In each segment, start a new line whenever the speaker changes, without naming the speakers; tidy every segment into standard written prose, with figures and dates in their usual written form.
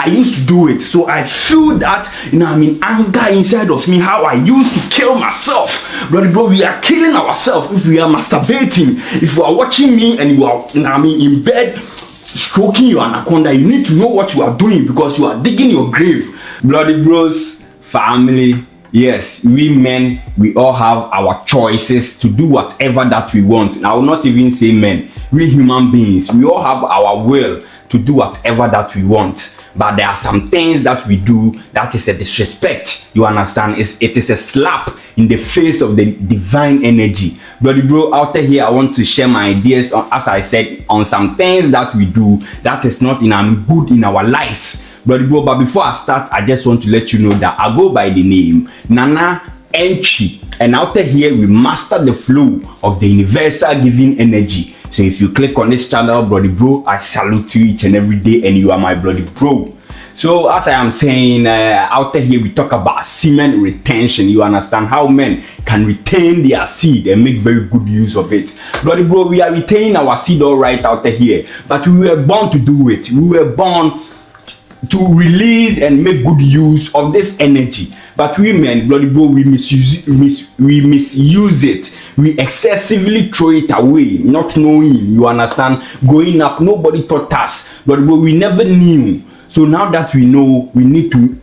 I used to do it. So I feel that, anger inside of me, how I used to kill myself. Bloody bro, we are killing ourselves if we are masturbating. If you are watching me and you are, in bed, stroking your anaconda, you need to know what you are doing because you are digging your grave.
Bloody bros, family, yes, we men, we all have our choices to do whatever that we want. I will not even say men, we human beings, we all have our will to do whatever that we want. But there are some things that we do that is a disrespect. You understand? It is a slap in the face of the divine energy. Bloody bro, out here, I want to share my ideas on, as I said, on some things that we do that is not good in our lives. Bloody bro, but before I start, I just want to let you know that I go by the name Nana Entry, and out here we master the flow of the universal giving energy. So if you click on this channel, bloody bro, I salute you each and every day, and you are my bloody bro. So as I am saying, out here we talk about semen retention. You understand how men can retain their seed and make very good use of it. Bloody bro, we are retaining our seed all right out here, but we were born to do it. We were born to release and make good use of this energy. But we men, bloody bro, we misuse it. We excessively throw it away, not knowing. You understand? Growing up, nobody taught us. Bloody bro, we never knew. So now that we know, we need to,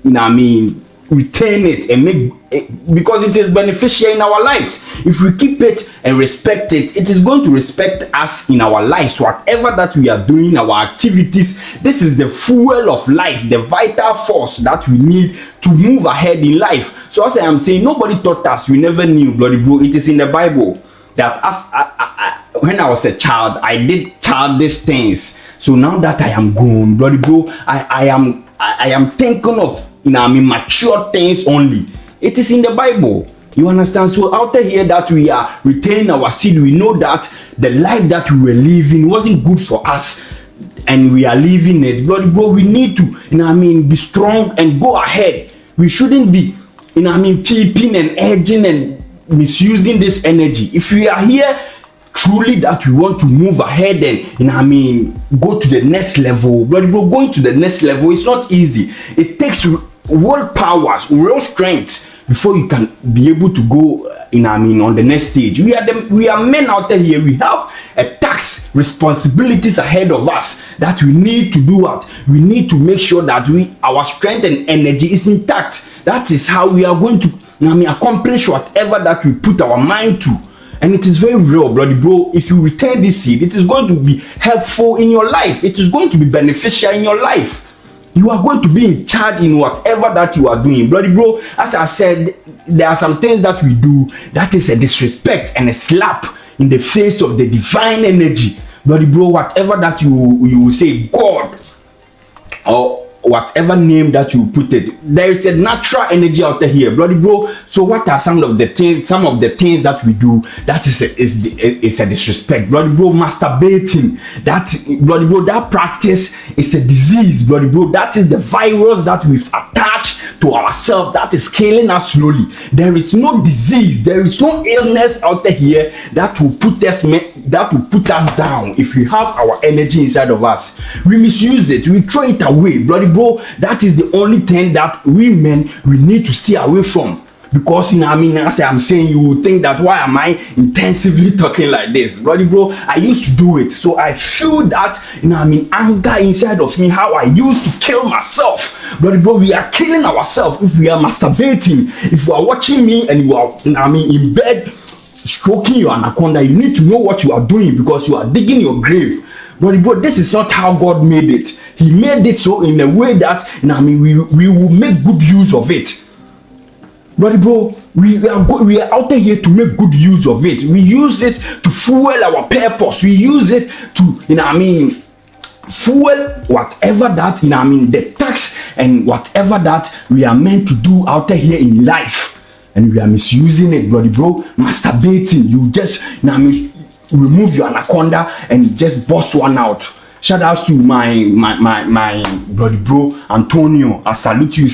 retain it and make it, because it is beneficial in our lives. If we keep it and respect it, it is going to respect us in our lives. Whatever that we are doing, our activities, this is the fuel of life, the vital force that we need to move ahead in life. So as I am saying, nobody taught us, we never knew, bloody bro. It is in the Bible that when I was a child, I did childish things. So now that I am grown, bloody bro, I am thinking of mature things only. It is in the Bible. You understand? So out here that we are retaining our seed, we know that the life that we were living wasn't good for us, and we are living it. Bloody bro, we need to, be strong and go ahead. We shouldn't be, keeping and edging and misusing this energy. If we are here truly that we want to move ahead and go to the next level, bloody bro, going to the next level is not easy. It takes willpower, real strength before you can be able to go on the next stage. We are men out here. We have a tax responsibilities ahead of us that we need to do. What we need to make sure that our strength and energy is intact. That is how we are going to accomplish whatever that we put our mind to. And it is very real, bloody bro. If you retain this seed, it is going to be helpful in your life. It is going to be beneficial in your life. You are going to be in charge in whatever that you are doing. Bloody bro, as I said, there are some things that we do that is a disrespect and a slap in the face of the divine energy. Bloody bro, whatever that you will say, God, or whatever name that you put it, there is a natural energy out here, bloody bro. So what are some of the things that we do that is a disrespect? Bloody bro, masturbating, that bloody bro, that practice is a disease. Bloody bro, that is the virus that we've attached to ourselves that is killing us slowly. There is no disease, there is no illness out here that will put us down. If we have our energy inside of us, we misuse it, we throw it away. Bloody bro, that is the only thing that we men need to stay away from. Because as I'm saying, you will think that why am I intensively talking like this? Bloody bro, I used to do it. So I feel that anger inside of me, how I used to kill myself. Bloody bro, we are killing ourselves if we are masturbating. If you are watching me and you are in bed stroking your anaconda, you need to know what you are doing because you are digging your grave. Bloody bro, this is not how God made it. He made it so in a way that we will make good use of it. Bloody bro, we are out here to make good use of it. We use it to fuel our purpose. We use it to fuel whatever that the tax and whatever that we are meant to do out here in life, and we are misusing it. Bloody bro, masturbating, you just remove your anaconda and just bust one out. Shout out to my bloody bro Antonio. I salute you.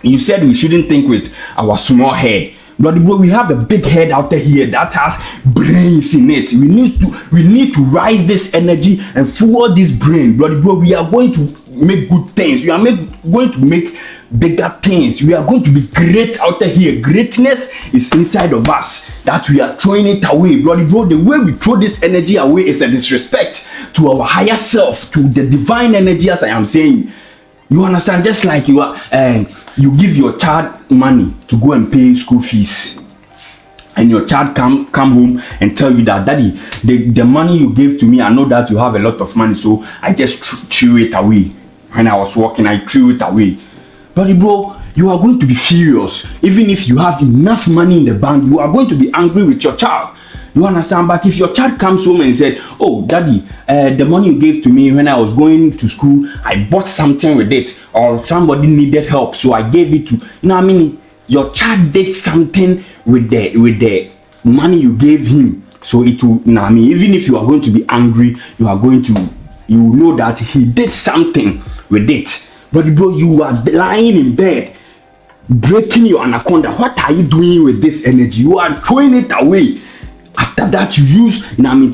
You said we shouldn't think with our small head. Bloody bro, we have a big head out here that has brains in it. We need to rise this energy and fuel this brain. Bloody bro, we are going to
make good things. You are going to make bigger things. We are going to be great out here. Greatness is inside of us, that we are throwing it away. Bloody bro, the way we throw this energy away is a disrespect to our higher self, to the divine energy, as I am saying. You understand? Just like you give your child money to go and pay school fees, and your child come home and tell you that, daddy, the money you gave to me, I know that you have a lot of money, so I just threw it away. When I was working, I threw it away. But bro, you are going to be furious. Even if you have enough money in the bank, you are going to be angry with your child. You understand? But if your child comes home and said, oh, daddy, the money you gave to me when I was going to school, I bought something with it, or somebody needed help, so I gave it to, you know what I mean? Your child did something with the money you gave him. So it will, you know what I mean? Even if you are going to be angry, you know that he did something with it. But bro, you are lying in bed, breaking your anaconda. What are you doing with this energy? You are throwing it away. After that, you use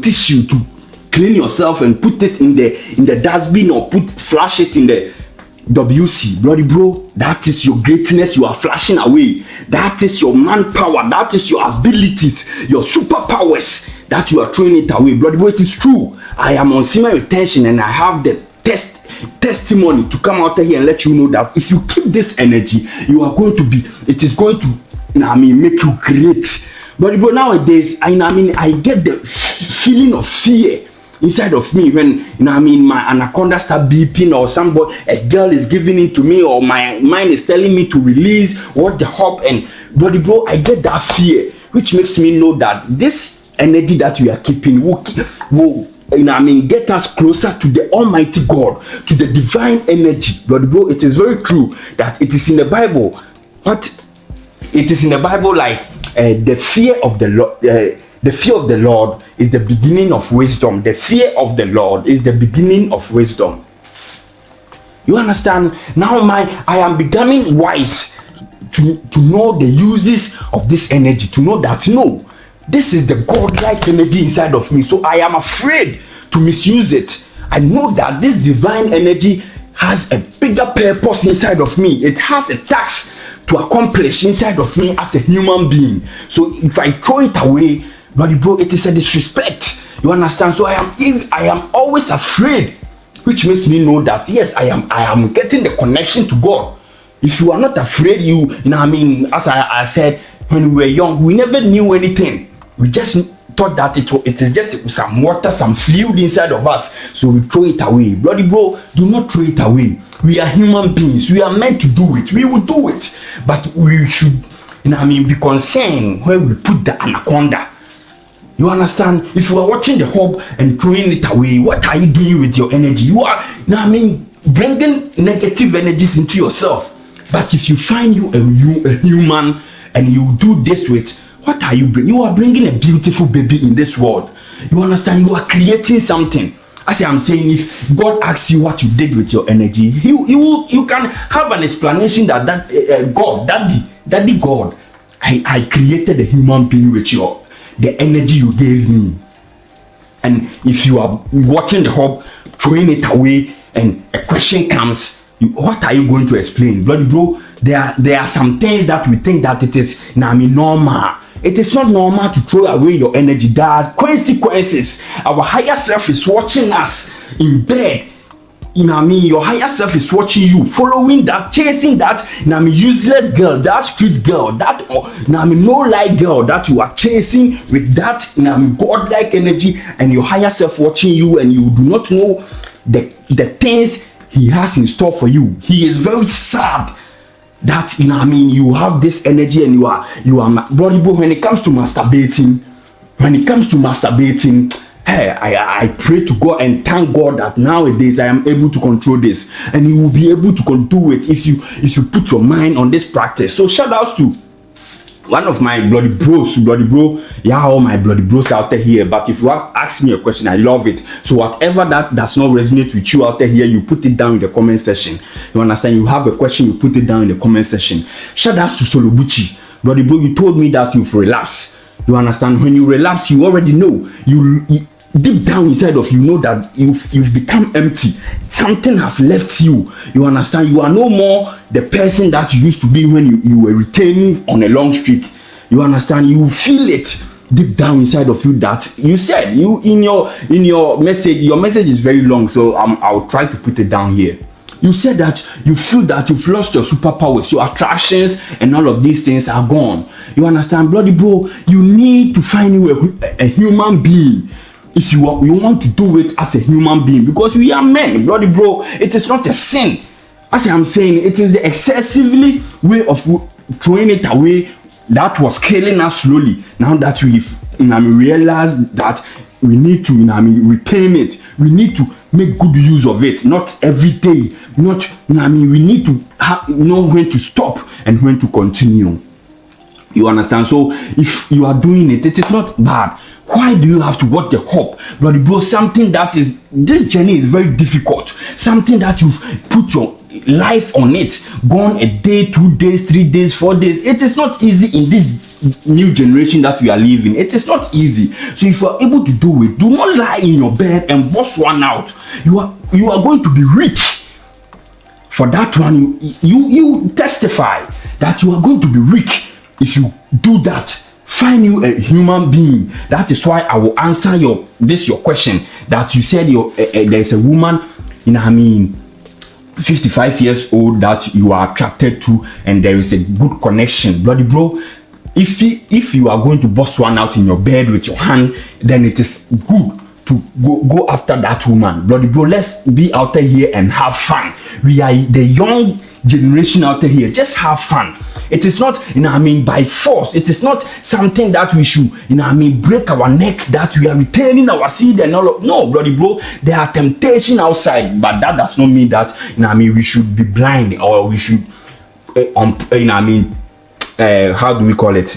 tissue to clean yourself and put it in the dustbin, or flash it in the WC. Bloody bro, that is your greatness you are flashing away. That is your manpower. That is your abilities, your superpowers, that you are throwing it away. Bloody bro, it is true. I am on Semen retention, and I have the testimony to come out here and let you know that if you keep this energy, you are going to be, it is going to make you great. But bro, nowadays, I get the feeling of fear inside of me when my anaconda start beeping, or a girl is giving it to me, or my mind is telling me to release what the hop, and bro, I get that fear, which makes me know that this energy that we are keeping will get us closer to the Almighty God, to the divine energy. Bro, it is very true that it is in the Bible. But it is in the Bible like the fear of the Lord. The fear of the Lord is the beginning of wisdom. The fear of the Lord is the beginning of wisdom. You understand? Now I am becoming wise to know the uses of this energy, to know that no, this is the godlike energy inside of me. So I am afraid to misuse it. I know that this divine energy has a bigger purpose inside of me. It has a task to accomplish inside of me as a human being. So if I throw it away, bro, it is a disrespect. You understand? So I am always afraid, which makes me know that yes, I am getting the connection to God. If you are not afraid, as I said, when we were young, we never knew anything. We just thought that it is just some water, some fluid inside of us, so we throw it away. Bloody bro, do not throw it away. We are human beings. We are meant to do it. We will do it, but we should, be concerned where we put the anaconda. You understand? If you are watching the hub and throwing it away, what are you doing with your energy? You are, bringing negative energies into yourself. But if you find you a human and you do this with, what are you bringing? You are bringing a beautiful baby in this world. You understand? You are creating something. As I am saying, if God asks you what you did with your energy, you can have an explanation that God, Daddy God, I created a human being with the energy you gave me. And if you are watching the hub, throwing it away, and a question comes, what are you going to explain? Bloody bro, there are some things that we think that it is normal. It is not normal to throw away your energy. There are consequences. Our higher self is watching us in bed. Your higher self is watching you, following that, chasing that useless girl, that street girl, that no lie girl that you are chasing with that godlike energy, and your higher self watching you, and you do not know the things he has in store for you. He is very sad that you have this energy, and you are bloody bro. When it comes to masturbating, hey, I pray to God and thank God that nowadays I am able to control this, and you will be able to do it if you put your mind on this practice. So shout outs to one of my bloody bro, all my bloody bros out there here. But if you ask me a question, I love it. So whatever that does not resonate with you out there here, you put it down in the comment section. You understand? You have a question, you put it down in the comment section. Shout outs to Solobuchi, bloody bro. You told me that you've relapsed. You understand? When you relapse, you already know deep down inside of you know that you've become empty. Something have left you. You understand? You are no more the person that you used to be when you were retaining on a long streak. You understand? You feel it deep down inside of you that you said you in your message. Your message is very long, so I'll try to put it down here. You said that you feel that you've lost your superpowers, your attractions, and all of these things are gone. You understand, bloody bro? You need to find you a human being. If you want to do it as a human being, because we are men, bloody bro. It is not a sin. As I'm saying, it is the excessively way of throwing it away that was killing us slowly. Now that we've realized that we need to retain it, we need to make good use of it. Not every day. Not we need to know when to stop and when to continue. You understand? So if you are doing it, it is not bad. Why do you have to watch the hope, bloody bro? Something that is, this journey is very difficult. Something that you've put your life on it, gone a day, 2 days, 3 days, 4 days. It is not easy in this new generation that we are living. It is not easy. So if you are able to do it, do not lie in your bed and bust one out. You are going to be rich. For that one, you testify that you are going to be rich if you do that. Find you a human being. That is why I will answer your question that you said there's a woman 55 years old that you are attracted to and there is a good connection. Bloody bro, if you are going to bust one out in your bed with your hand, then it is good to go after that woman. Bloody bro, let's be out there here and have fun. We are the young generation out there here. Just have fun. It is not, by force. It is not something that we should, break our neck, that we are retaining our seed and all of. No, bloody bro, there are temptation outside, but that does not mean that, we should be blind or we should, how do we call it?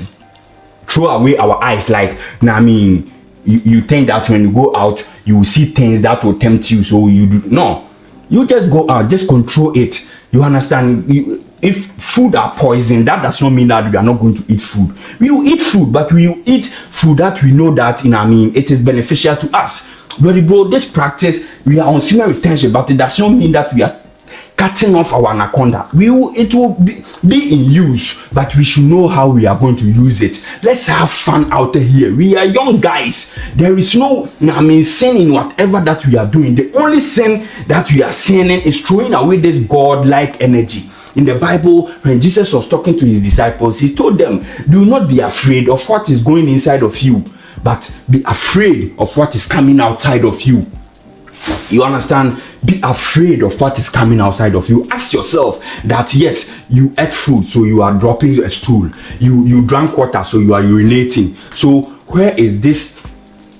Throw away our eyes. Like, you think that when you go out, you will see things that will tempt you, so you do. No, you just go out, just control it. You understand? If food are poison, that does not mean that we are not going to eat food. We will eat food, but we will eat food that we know that it is beneficial to us. Bloody bro, this practice, we are on semen retention, but it does not mean that we are cutting off our anaconda. It will be in use, but we should know how we are going to use it. Let's have fun out here. We are young guys. There is no sin in whatever that we are doing. The only sin that we are sinning is throwing away this godlike energy. In the Bible, when Jesus was talking to his disciples, he told them, do not be afraid of what is going inside of you, but be afraid of what is coming outside of you. You understand? Be afraid of what is coming outside of you. Ask yourself that, yes, you ate food, so you are dropping a stool. You drank water, so you are urinating. So where is this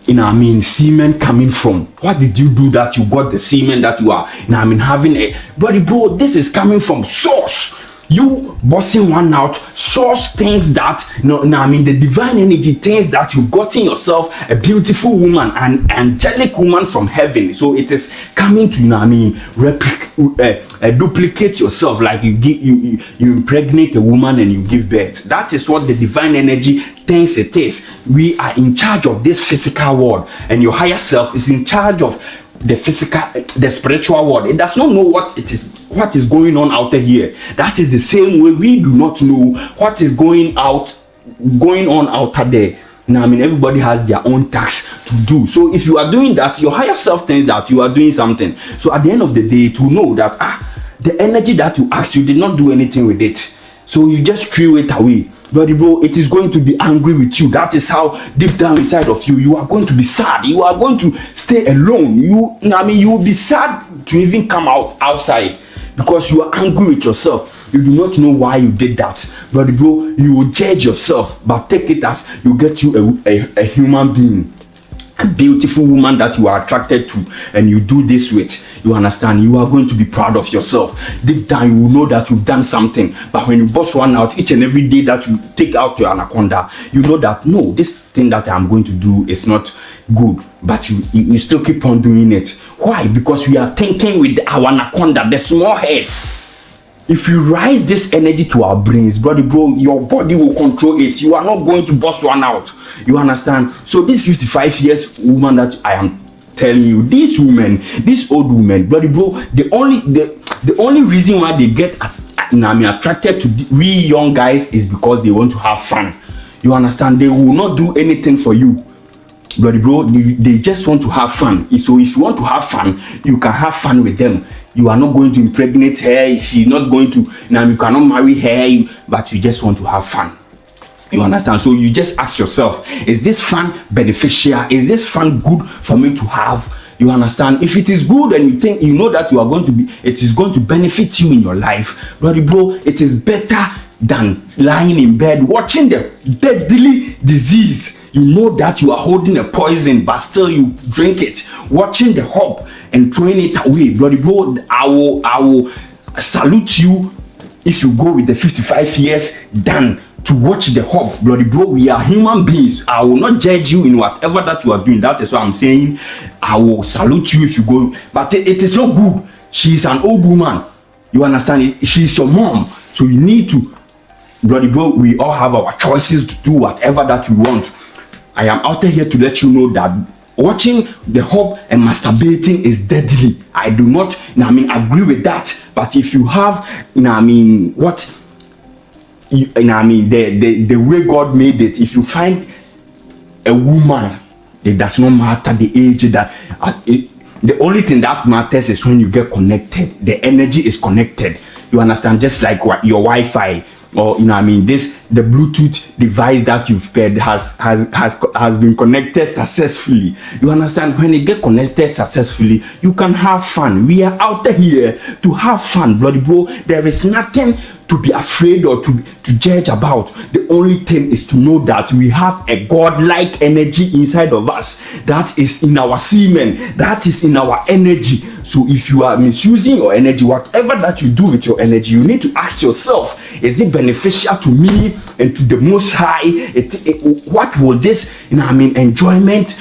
semen coming from? What did you do that you got the semen that you are having a body, bro? This is coming from source. You busting one out, source things that the divine energy, things that you got in yourself, a beautiful woman, an angelic woman from heaven. So it is coming to duplicate yourself, like you impregnate a woman and you give birth. That is what the divine energy thinks it is. We are in charge of this physical world, and your higher self is in charge of the spiritual world. It does not know what is going on out here. That is the same way we do not know what is going on out there. Everybody has their own tasks to do. So if you are doing that, your higher self thinks that you are doing something. So at the end of the day, to know that the energy that you asked, you did not do anything with it. So you just threw it away. Bloody bro, it is going to be angry with you. That is how deep down inside of you are going to be sad. You are going to stay alone. You will be sad to even come outside because you are angry with yourself. You do not know why you did that. Bloody bro, you will judge yourself, but take it as you get you a human being, a beautiful woman that you are attracted to, and you do this with. You understand? You are going to be proud of yourself. Deep down, you will know that you've done something. But when you bust one out each and every day that you take out your anaconda, you know that no, this thing that I'm going to do is not good. But you still keep on doing it. Why? Because we are thinking with our anaconda, the small head. if you rise this energy to our brains, brother, bro, your body will control it. You are not going to bust one out. You understand? So this 55 years woman that I am telling you, these women, these old women, brother, bro, the only reason why they get attracted to we young guys is because they want to have fun. You understand? They will not do anything for you, brother, bro. They just want to have fun. So if you want to have fun, you can have fun with them. You are not going to impregnate her. She's not going to, you cannot marry her, but you just want to have fun. You understand? So you just ask yourself, is this fun beneficial? Is this fun good for me to have? You understand? If it is good and you think, you know that you are going to be, it is going to benefit you in your life, brother, bro, it is better than lying in bed watching the deadly disease. You know that you are holding a poison, but still you drink it, watching the hope and throwing it away, brother, bro. I will salute you if you go with the 55 years done to watch the hope, brother, bro. We are human beings. I will not judge you in whatever that you are doing. That is what I'm saying. I will salute you if you go, but it is not good. She is an old woman. You understand? She is your mom, so you need to, brother, bro. We all have our choices to do whatever that we want. I am out here to let you know that watching the hope and masturbating is deadly. I do not, agree with that. But if you have, the way God made it, if you find a woman, it does not matter the age that the only thing that matters is when you get connected. The energy is connected. You understand? Just like your Wi-Fi, or the Bluetooth device that you've paired has been connected successfully. You understand? When it get connected successfully, you can have fun. We are out here to have fun, bloody bro. There is nothing to be afraid or to judge about. The only thing is to know that we have a godlike energy inside of us that is in our semen, that is in our energy. So if you are misusing your energy, whatever that you do with your energy, you need to ask yourself, is it beneficial to me and to the Most High? What will this, enjoyment,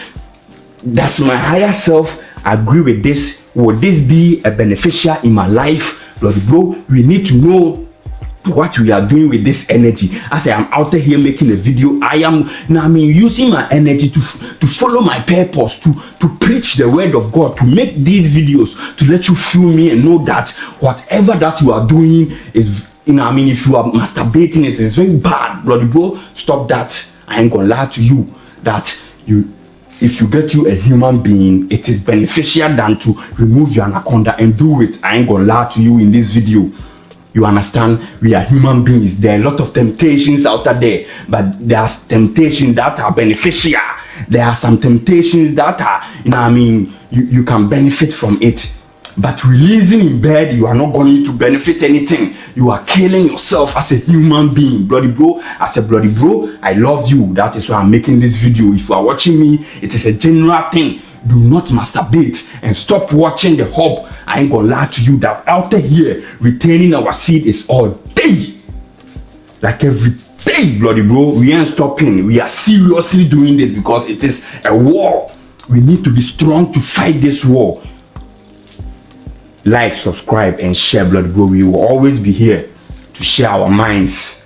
does my higher self agree with this? Will this be a beneficial in my life? Lord bro, we need to know what we are doing with this energy. As I am out here making a video, I am using my energy to follow my purpose, to preach the word of God, to make these videos, to let you feel me and know that whatever that you are doing is, if you are masturbating, it is very bad, brother bro. Stop that. I ain't gonna lie to you that if you get you a human being, it is beneficial than to remove your anaconda and do it. I ain't gonna lie to you in this video. You understand? We are human beings. There are a lot of temptations out there, but there are temptations that are beneficial. There are some temptations that are, you can benefit from it. But releasing in bed, you are not going to benefit anything. You are killing yourself as a human being, bloody bro. As a bloody bro, I love you. That is why I'm making this video. If you are watching me, it is a general thing. Do not masturbate and stop watching the hope. I ain't gonna lie to you that out here retaining our seed is all day, like every day, bloody bro. We ain't stopping. We are seriously doing this because it is a war. We need to be strong to fight this war. Like, subscribe and share, bloody bro. We will always be here to share our minds.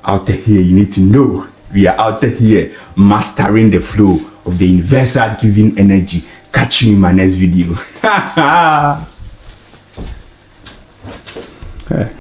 Out here, you need to know we are out here mastering the flow of the universal giving energy. Catch you in my next video.